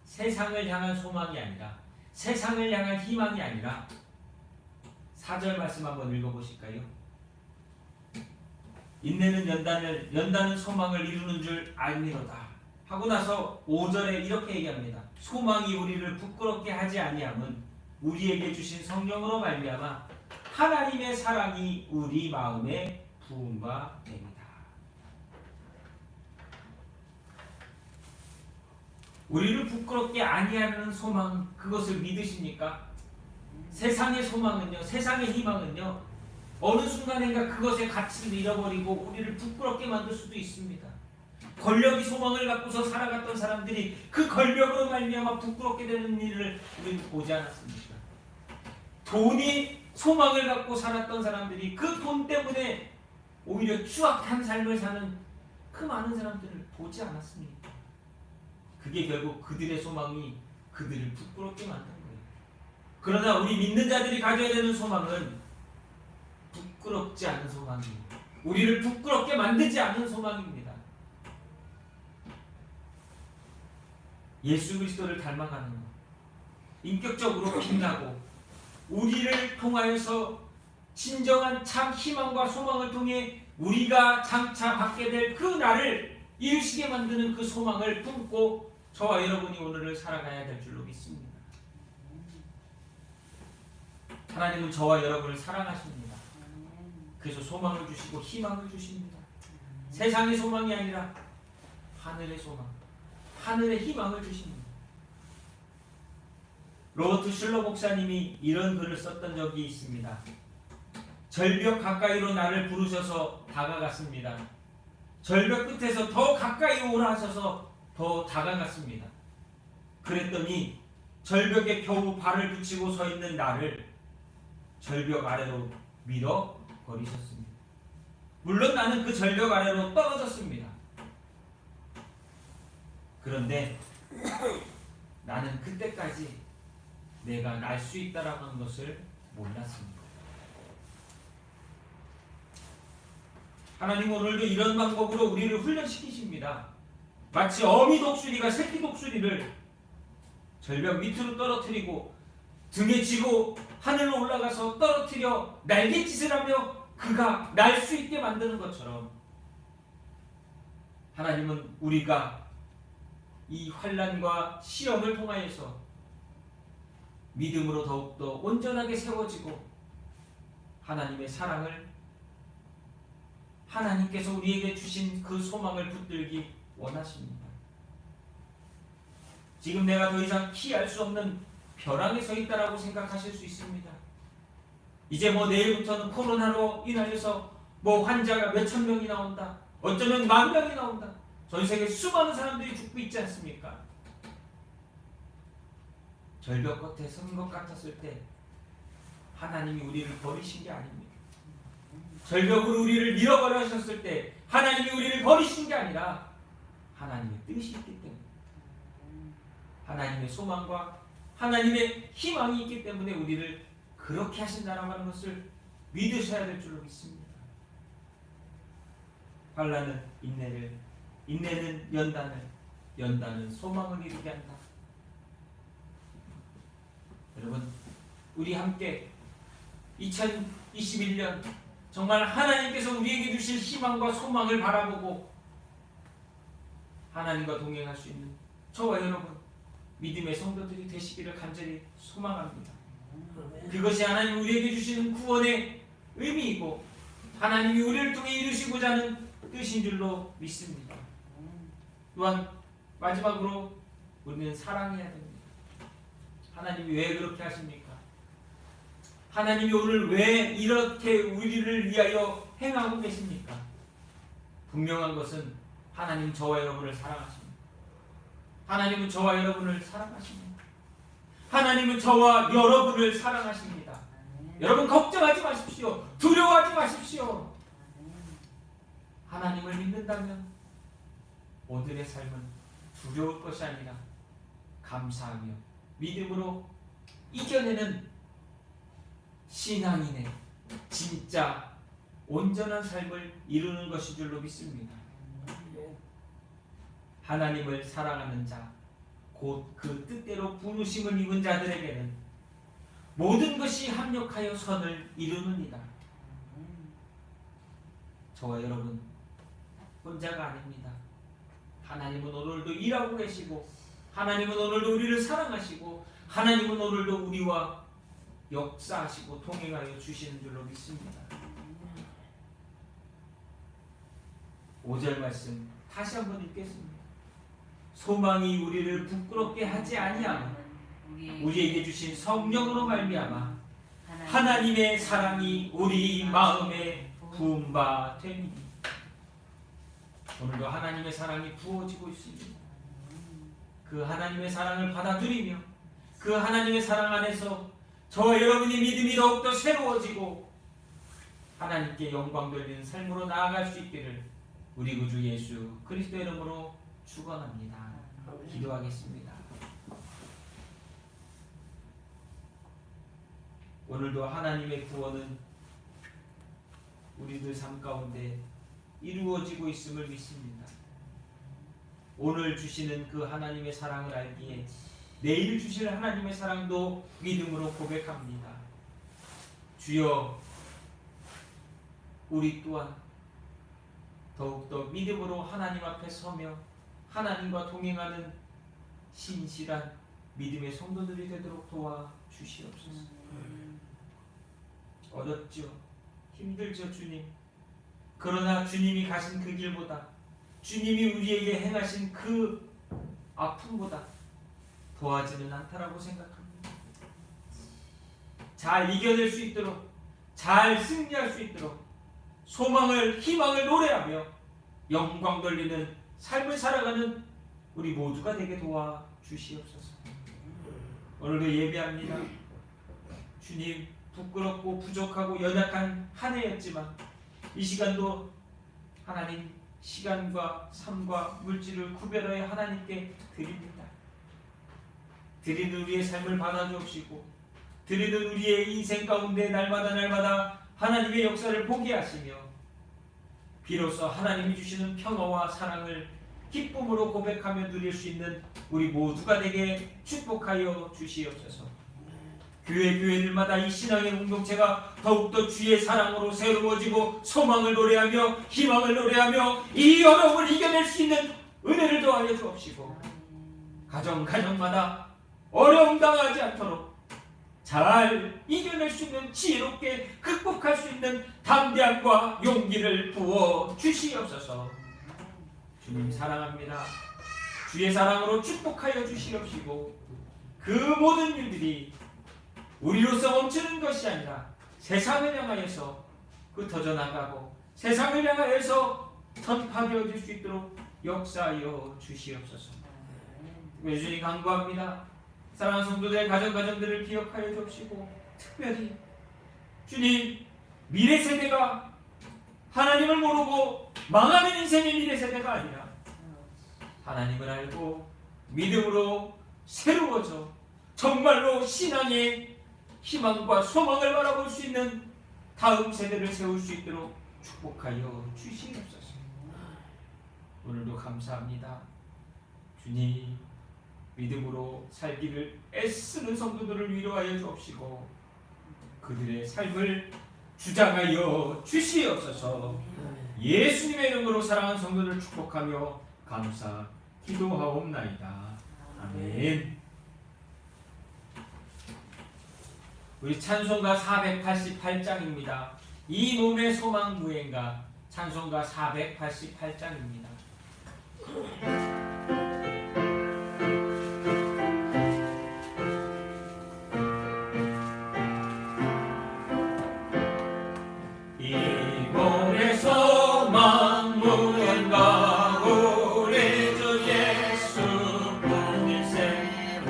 세상을 향한 소망이 아니라, 세상을 향한 희망이 아니라 4절 말씀 한번 읽어보실까요? 인내는 연다는 소망을 이루는 줄 알미로다 하고 나서 5절에 이렇게 얘기합니다. 소망이 우리를 부끄럽게 하지 아니함은 우리에게 주신 성령으로 말미암아 하나님의 사랑이 우리 마음에 부은 바 됩니다. 우리를 부끄럽게 아니하는 소망, 그것을 믿으십니까? 세상의 소망은요, 세상의 희망은요, 어느 순간인가 그것의 가치를 잃어버리고 우리를 부끄럽게 만들 수도 있습니다. 권력이 소망을 갖고서 살아갔던 사람들이 그 권력으로 말미암아 부끄럽게 되는 일을 우리는 보지 않았습니까? 돈이 소망을 갖고 살았던 사람들이 그 돈 때문에 오히려 추악한 삶을 사는 그 많은 사람들을 보지 않았습니까? 그게 결국 그들의 소망이 그들을 부끄럽게 만든 거예요. 그러나 우리 믿는 자들이 가져야 되는 소망은 부끄럽지 않은 소망입니다. 우리를 부끄럽게 만들지 않는 소망입니다. 예수 그리스도를 닮아가는 것, 인격적으로 빛나고 우리를 통하여서 진정한 참 희망과 소망을 통해 우리가 장차 받게 될 그 날을 이루시게 만드는 그 소망을 품고 저와 여러분이 오늘을 살아가야 될 줄로 믿습니다. 하나님은 저와 여러분을 사랑하십니다. 그래서 소망을 주시고 희망을 주십니다. 세상의 소망이 아니라 하늘의 소망, 하늘의 희망을 주십니다. 로버트 슐러 목사님이 이런 글을 썼던 적이 있습니다. 절벽 가까이로 나를 부르셔서 다가갔습니다. 절벽 끝에서 더 가까이 오라 하셔서 더 다가갔습니다. 그랬더니 절벽에 겨우 발을 붙이고 서 있는 나를 절벽 아래로 밀어 버리셨습니다. 물론 나는 그 절벽 아래로 떨어졌습니다. 그런데 나는 그때까지 내가 날 수 있다라고 하는 것을 몰랐습니다. 하나님 오늘도 이런 방법으로 우리를 훈련시키십니다. 마치 어미 독수리가 새끼 독수리를 절벽 밑으로 떨어뜨리고 등에 지고 하늘로 올라가서 떨어뜨려 날갯짓을 하며 그가 날 수 있게 만드는 것처럼 하나님은 우리가 이 환난과 시험을 통하여서 믿음으로 더욱더 온전하게 세워지고 하나님의 사랑을 하나님께서 우리에게 주신 그 소망을 붙들기 원하십니다. 지금 내가 더 이상 피할 수 없는 벼랑에 서 있다라고 생각하실 수 있습니다. 이제 뭐 내일부터는 코로나로 인하여서 뭐 환자가 몇천 명이 나온다. 어쩌면 10,000명이 나온다. 전 세계 수많은 사람들이 죽고 있지 않습니까? 절벽 끝에 선 것 같았을 때 하나님이 우리를 버리신 게 아닙니다. 절벽으로 우리를 밀어버리셨을 때 하나님이 우리를 버리신 게 아니라 하나님의 뜻이 있기 때문에 하나님의 소망과 하나님의 희망이 있기 때문에 우리를 그렇게 하신다라고 하는 것을 믿으셔야 될 줄로 믿습니다. 환난은 인내를, 인내는 연단을, 연단은 소망을 이루게 한다. 여러분, 우리 함께 2021년 정말 하나님께서 우리에게 주실 희망과 소망을 바라보고 하나님과 동행할 수 있는 저와 여러분 믿음의 성도들이 되시기를 간절히 소망합니다. 그것이 하나님 우리에게 주시는 구원의 의미이고 하나님이 우리를 통해 이루시고자 하는 뜻인 줄로 믿습니다. 또한 마지막으로 우리는 사랑해야 됩니다. 하나님이 왜 그렇게 하십니까? 하나님이 오늘 왜 이렇게 우리를 위하여 행하고 계십니까? 분명한 것은 하나님 저와 여러분을 사랑하십니다. 하나님은 저와 여러분을 사랑하십니다. 하나님은 저와 여러분을 사랑하십니다. 여러분 걱정하지 마십시오. 두려워하지 마십시오. 하나님을 믿는다면 오늘의 삶은 두려울 것이 아니라 감사하며 믿음으로 이겨내는 신앙인의 진짜 온전한 삶을 이루는 것인 줄로 믿습니다. 하나님을 사랑하는 자, 곧 그 뜻대로 부르심을 입은 자들에게는 모든 것이 합력하여 선을 이루느니라. 저와 여러분 혼자가 아닙니다. 하나님은 오늘도 일하고 계시고 하나님은 오늘도 우리를 사랑하시고 하나님은 오늘도 우리와 역사하시고 동행하여 주시는 줄로 믿습니다. 5절 말씀 다시 한번 읽겠습니다. 소망이 우리를 부끄럽게 하지 아니하며 우리에게 주신 성령으로 말미암아 하나님의 사랑이 우리 마음에 부은 바 되니. 오늘도 하나님의 사랑이 부어지고 있습니다. 그 하나님의 사랑을 받아들이며 그 하나님의 사랑 안에서 저와 여러분의 믿음이 더욱더 새로워지고 하나님께 영광 돌리는 삶으로 나아갈 수 있기를 우리 구주 예수 그리스도 이름으로 축원합니다. 기도하겠습니다. 오늘도 하나님의 구원은 우리들 삶 가운데 이루어지고 있음을 믿습니다. 오늘 주시는 그 하나님의 사랑을 알기에 내일 주실 하나님의 사랑도 믿음으로 고백합니다. 주여, 우리 또한 더욱더 믿음으로 하나님 앞에 서며 하나님과 동행하는 신실한 믿음의 성도들이 되도록 도와주시옵소서. 어렵죠, 힘들죠 주님. 그러나 주님이 가신 그 길보다 주님이 우리에게 행하신 그 아픔보다 더하지는 않다라고 생각합니다. 잘 이겨낼 수 있도록, 잘 승리할 수 있도록 소망을, 희망을 노래하며 영광 돌리는 삶을 살아가는 우리 모두가 되게 도와주시옵소서. 오늘도 예배합니다. 주님, 부끄럽고 부족하고 연약한 한 해였지만 이 시간도 하나님 시간과 삶과 물질을 구별하여 하나님께 드립니다. 드리는 우리의 삶을 받아주옵시고 드리는 우리의 인생 가운데 날마다 하나님의 역사를 보게 하시며 비로소 하나님이 주시는 평화와 사랑을 기쁨으로 고백하며 누릴 수 있는 우리 모두가 되게 축복하여 주시옵소서. 교회들마다 이 신앙의 공동체가 더욱더 주의 사랑으로 새로워지고 소망을 노래하며 희망을 노래하며 이 어려움을 이겨낼 수 있는 은혜를 더하여 주옵시고, 가정마다 어려움 당하지 않도록 잘 이겨낼 수 있는, 지혜롭게 극복할 수 있는 담대함과 용기를 부어 주시옵소서. 주님 사랑합니다. 주의 사랑으로 축복하여 주시옵시고, 그 모든 일들이 우리로서 멈추는 것이 아니라 세상을 향하여서 흩어져 나가고 세상을 향하여서 전파되어질 수 있도록 역사하여 주시옵소서. 주님 간구합니다. 사랑하는 성도들의 가정들을 기억하여 주옵시고, 특별히 주님, 미래 세대가 하나님을 모르고 망하는 인생의 미래 세대가 아니라 하나님을 알고 믿음으로 새로워져 정말로 신앙의 희망과 소망을 바라볼 수 있는 다음 세대를 세울 수 있도록 축복하여 주시옵소서. 오늘도 감사합니다. 주님, 믿음으로 살기를 애쓰는 성도들을 위로하여 주옵시고, 그들의 삶을 주장하여 주시옵소서. 예수님의 이름으로 사랑하는 성도들을 축복하며 감사 기도하옵나이다. 아멘. 우리 찬송가 488장입니다. 이 몸의 소망 무행가, 찬송가 488장입니다. 이 몸의 소망 무행가, 우리 주 예수 본일생,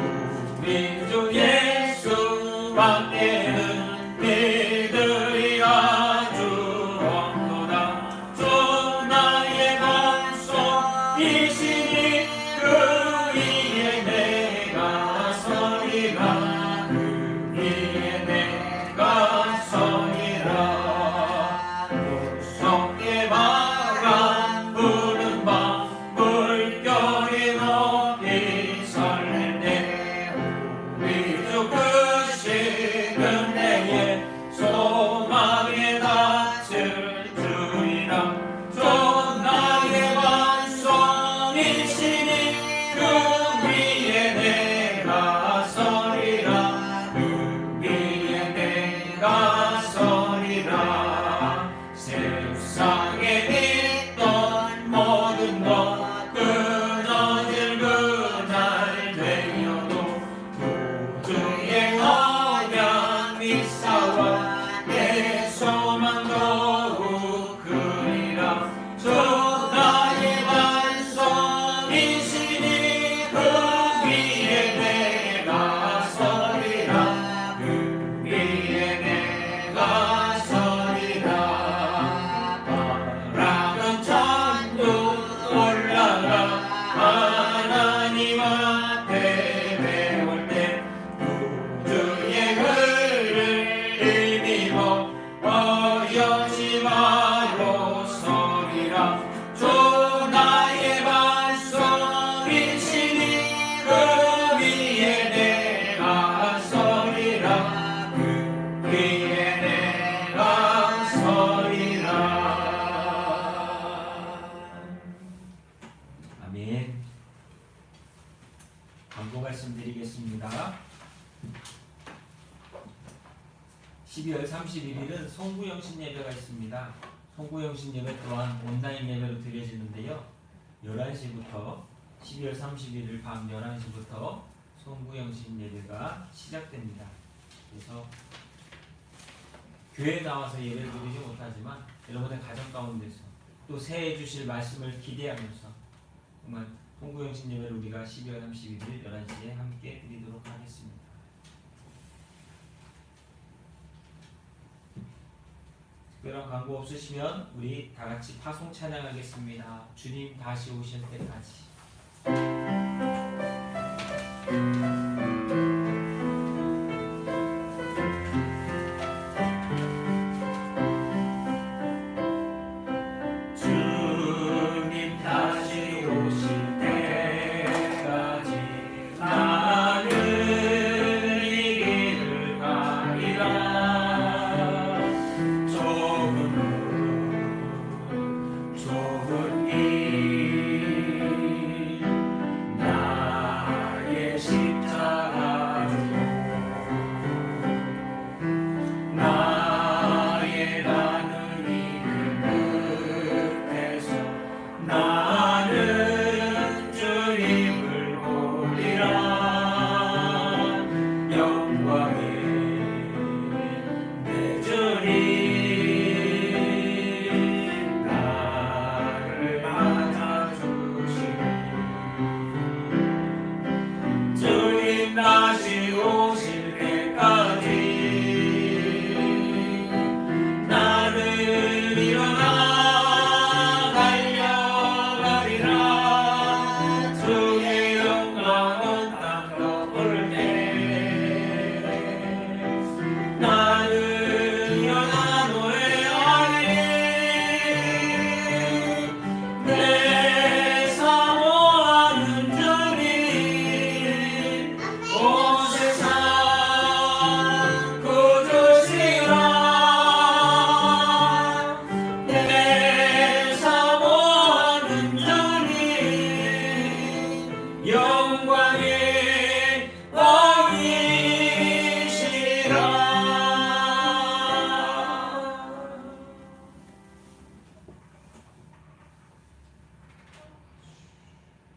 우리 주 예수 밖에는 믿으리 아주 없도다. 주 나의 반석이시니 그 위에 내가 서리라, 그 위에 내가 서리라. 무섭게 바람 부는 밤, 물결이 높이 설릴 때 우리 주 크시는 내의 소망의 낯을 주리라. 주 나의 반석이시니 그 위에 내가 서리라, 그 위에 내가 서리라. 세상에 있던 모든 것 끊어질 그날 되어도 구주의 언약 미사와 내 소망 더욱 크리라. 주 나의 반석이시니 그 위에 내가 서리라, 그 위에 내가 서리라. 바람은 천둥 올라가 하나님 앞에 배울 때 구주의 글을 힘입어 어여지 말고 서리라. 주 나의 반석이시니 그 위에 내가 서리라, 그 위에 내가 서리라. 아멘. 광고 말씀드리겠습니다. 12월 31일은 송구영신 예배가 있습니다. 송구영신 예배 또한 온라인 예배로 드려지는데요. 11시부터 12월 31일 밤 11시부터 송구영신 예배가 시작됩니다. 그래서 교회에 나와서 예배를 드리지 못하지만 여러분의 가정 가운데서 또 새해 주실 말씀을 기대하면서 정말 송구영신 예배를 우리가 12월 31일 11시에 함께 드리도록 하겠습니다. 특별한 광고 없으시면 우리 다 같이 파송 찬양하겠습니다. 주님 다시 오실 때까지. 주님 다시 오실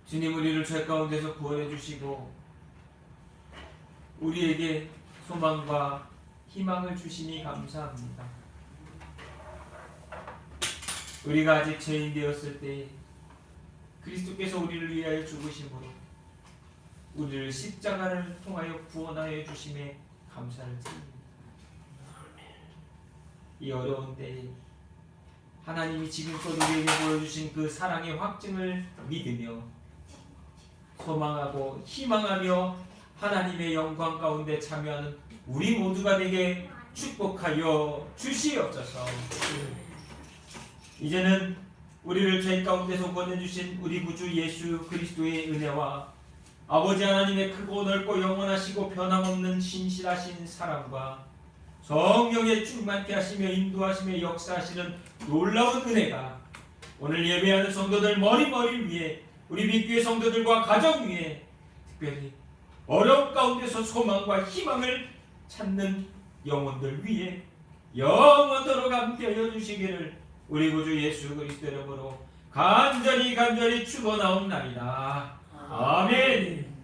주님, 우리를 죄 가운데서 구원해 주시고 우리에게 소망과 희망을 주시니 감사합니다. 우리가 아직 죄인 되었을 때 그리스도께서 우리를 위하여 죽으심으로 우리를 십자가를 통하여 구원하여 주심에 감사를 드립니다. 이 어려운 때에 하나님이 지금껏 우리에게 보여주신 그 사랑의 확증을 믿으며 소망하고 희망하며 하나님의 영광 가운데 참여하는 우리 모두가 되게 축복하여 주시옵소서. 이제는 우리를 죄 가운데서 구원해주신 우리 구주 예수 그리스도의 은혜와 아버지 하나님의 크고 넓고 영원하시고 변함없는 신실하신 사랑과 성령의 충만케 하시며 인도하시며 역사하시는 놀라운 은혜가 오늘 예배하는 성도들 머리 위에, 우리 믿교의 성도들과 가정 위에, 특별히 어려움 가운데서 소망과 희망을 찾는 영혼들 위에 영원토록 함께하여 주시기를 우리 구주 예수 그리스도 이름으로 간절히 축원하옵나이다. 아멘.